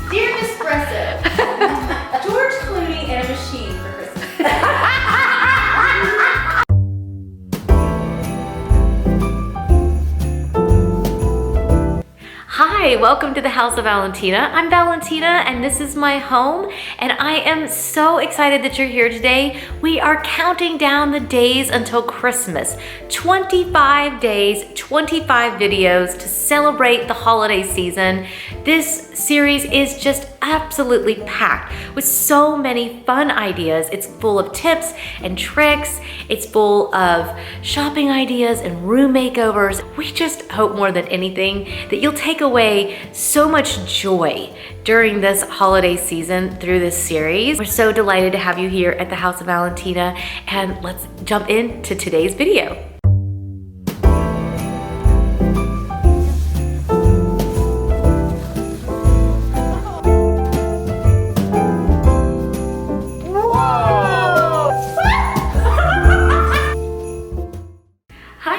Dear Nespresso, George Clooney and a machine for Christmas. Hi, welcome to the House of Valentina. I'm Valentina and this is my home, and I am so excited that you're here today. We are counting down the days until Christmas. 25 days, 25 videos to celebrate the holiday season. This series is just absolutely packed with so many fun ideas. It's full of tips and tricks. It's full of shopping ideas and room makeovers. We just hope more than anything that you'll take away so much joy during this holiday season through this series. We're so delighted to have you here at the House of Valentina, and let's jump into today's video.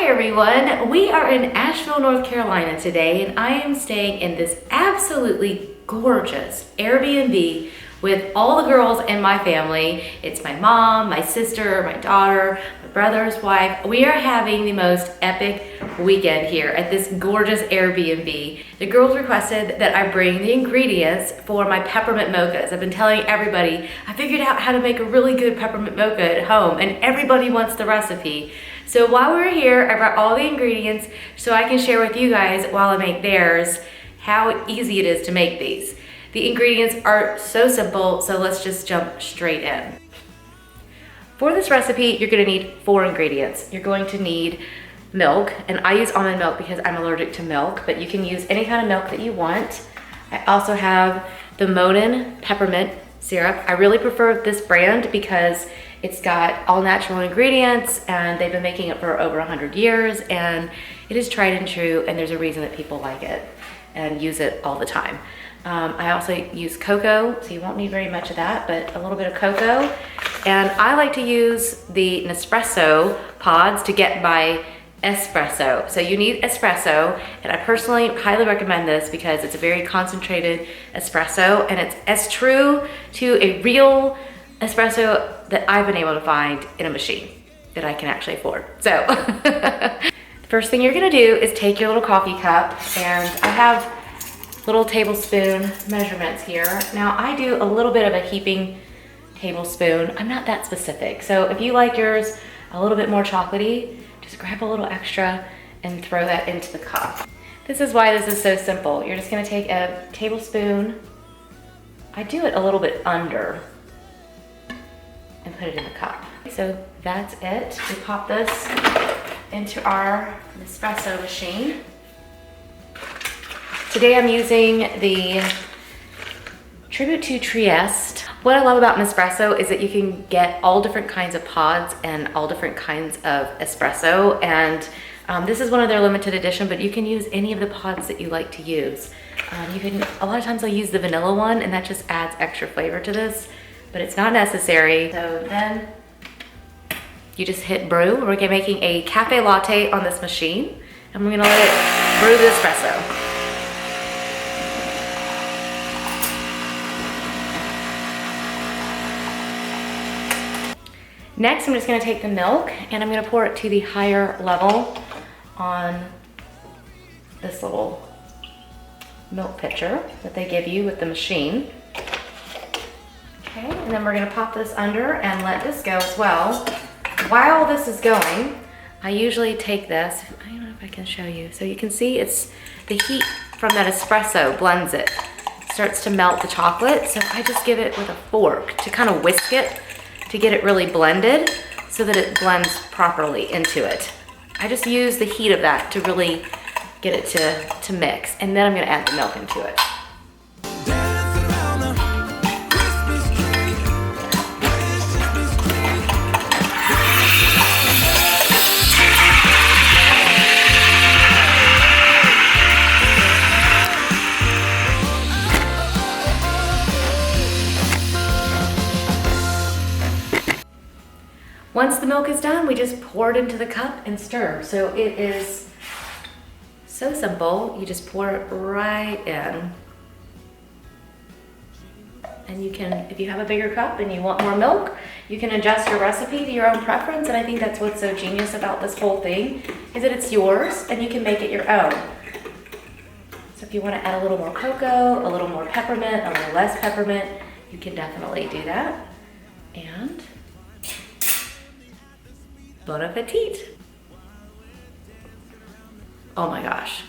Everyone, we are in Asheville, North Carolina today, and I am staying in this absolutely gorgeous Airbnb with all the girls in my family. It's my mom, my sister, my daughter, my brother's wife. We are having the most epic weekend here at this gorgeous Airbnb. The girls requested that I bring the ingredients for my peppermint mochas. I've been telling everybody I figured out how to make a really good peppermint mocha at home, and everybody wants the recipe. So while we're here, I brought all the ingredients so I can share with you guys while I make theirs how easy it is to make these. The ingredients are so simple, so let's just jump straight in. For this recipe, you're gonna need 4 ingredients. You're going to need milk, and I use almond milk because I'm allergic to milk, but you can use any kind of milk that you want. I also have the Monin Peppermint Syrup. I really prefer this brand because it's got all natural ingredients, and they've been making it for over 100 years, and it is tried and true, and there's a reason that people like it and use it all the time. I also use cocoa, so you won't need very much of that, but a little bit of cocoa. And I like to use the Nespresso pods to get my espresso. So you need espresso, and I personally highly recommend this because it's a very concentrated espresso, and it's as true to a real espresso that I've been able to find in a machine that I can actually afford. So the first thing you're gonna do is take your little coffee cup, and I have little tablespoon measurements here. Now I do a little bit of a heaping tablespoon. I'm not that specific. So if you like yours a little bit more chocolatey, just grab a little extra and throw that into the cup. This is why this is so simple. You're just gonna take a tablespoon. I do it a little bit under and put it in the cup. So that's it. We pop this into our Nespresso machine. Today I'm using the Tribute to Trieste. What I love about Nespresso is that you can get all different kinds of pods and all different kinds of espresso, and this is one of their limited edition, but you can use any of the pods that you like to use. A lot of times I'll use the vanilla one, and that just adds extra flavor to this, but it's not necessary. So then you just hit brew. We're making a cafe latte on this machine, and we're gonna let it brew the espresso. Next, I'm just gonna take the milk and I'm gonna pour it to the higher level on this little milk pitcher that they give you with the machine. Okay, and then we're gonna pop this under and let this go as well. While this is going, I usually take this, I don't know if I can show you. So you can see it's the heat from that espresso blends it. It starts to melt the chocolate, so I just give it with a fork to kind of whisk it to get it really blended so that it blends properly into it. I just use the heat of that to really get it to mix, and then I'm gonna add the milk into it. Once the milk is done, we just pour it into the cup and stir. So it is so simple. You just pour it right in. And you can, if you have a bigger cup and you want more milk, you can adjust your recipe to your own preference. And I think that's what's so genius about this whole thing, is that it's yours and you can make it your own. So if you want to add a little more cocoa, a little more peppermint, a little less peppermint, you can definitely do that. And bon appetit. Oh my gosh.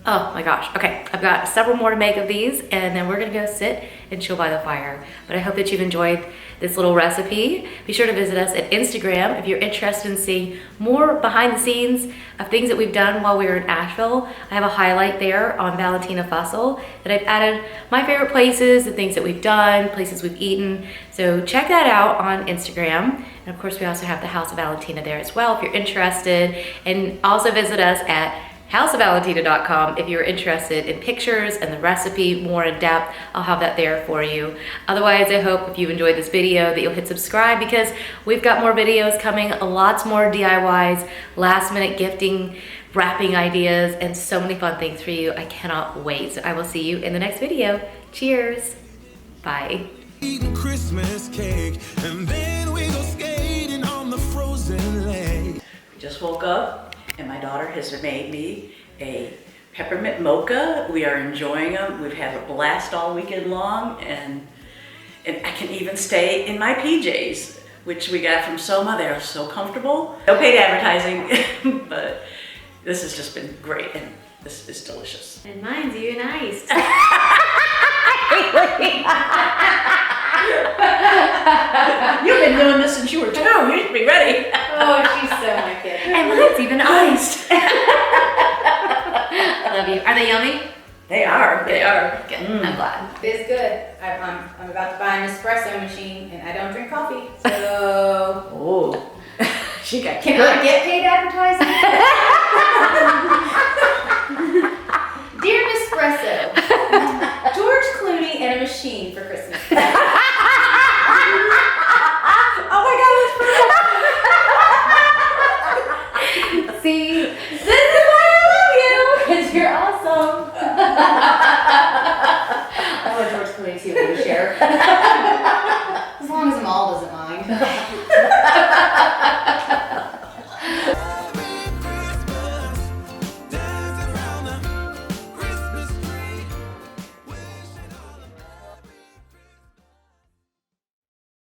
Oh my gosh. Okay, I've got several more to make of these, and then we're gonna go sit and chill by the fire. But I hope that you've enjoyed this little recipe. Be sure to visit us at Instagram if you're interested in seeing more behind the scenes of things that we've done while we were in Asheville. I have a highlight there on Valentina Fussell that I've added my favorite places, the things that we've done, places we've eaten. So check that out on Instagram. And of course, we also have the House of Valentina there as well if you're interested. And also visit us at houseofvalentina.com if you're interested in pictures and the recipe more in depth. I'll have that there for you. Otherwise, I hope if you enjoyed this video that you'll hit subscribe, because we've got more videos coming, lots more DIYs, last minute gifting, wrapping ideas, and so many fun things for you. I cannot wait. So I will see you in the next video. Cheers. Bye. Eating Christmas cake, and then we go skating on the frozen lake. Just woke up and my daughter has made me a peppermint mocha. We are enjoying them. We've had a blast all weekend long, and I can even stay in my PJs, which we got from Soma. They're so comfortable. No paid advertising, but this has just been great, and this is delicious. And mine's even iced. You've been doing this since you were 2. You should be ready. Oh, she's so my kid. And mine's even iced. Love you. Are they yummy? They are. They are. Good. I'm glad. It's good. I'm about to buy an espresso machine, and I don't drink coffee, so Oh, she got can I get paid advertising? Dear Nespresso, George Clooney and a machine for Christmas. Oh my God, that's See, this is why I love you, because you're awesome. I want George Clooney too to share.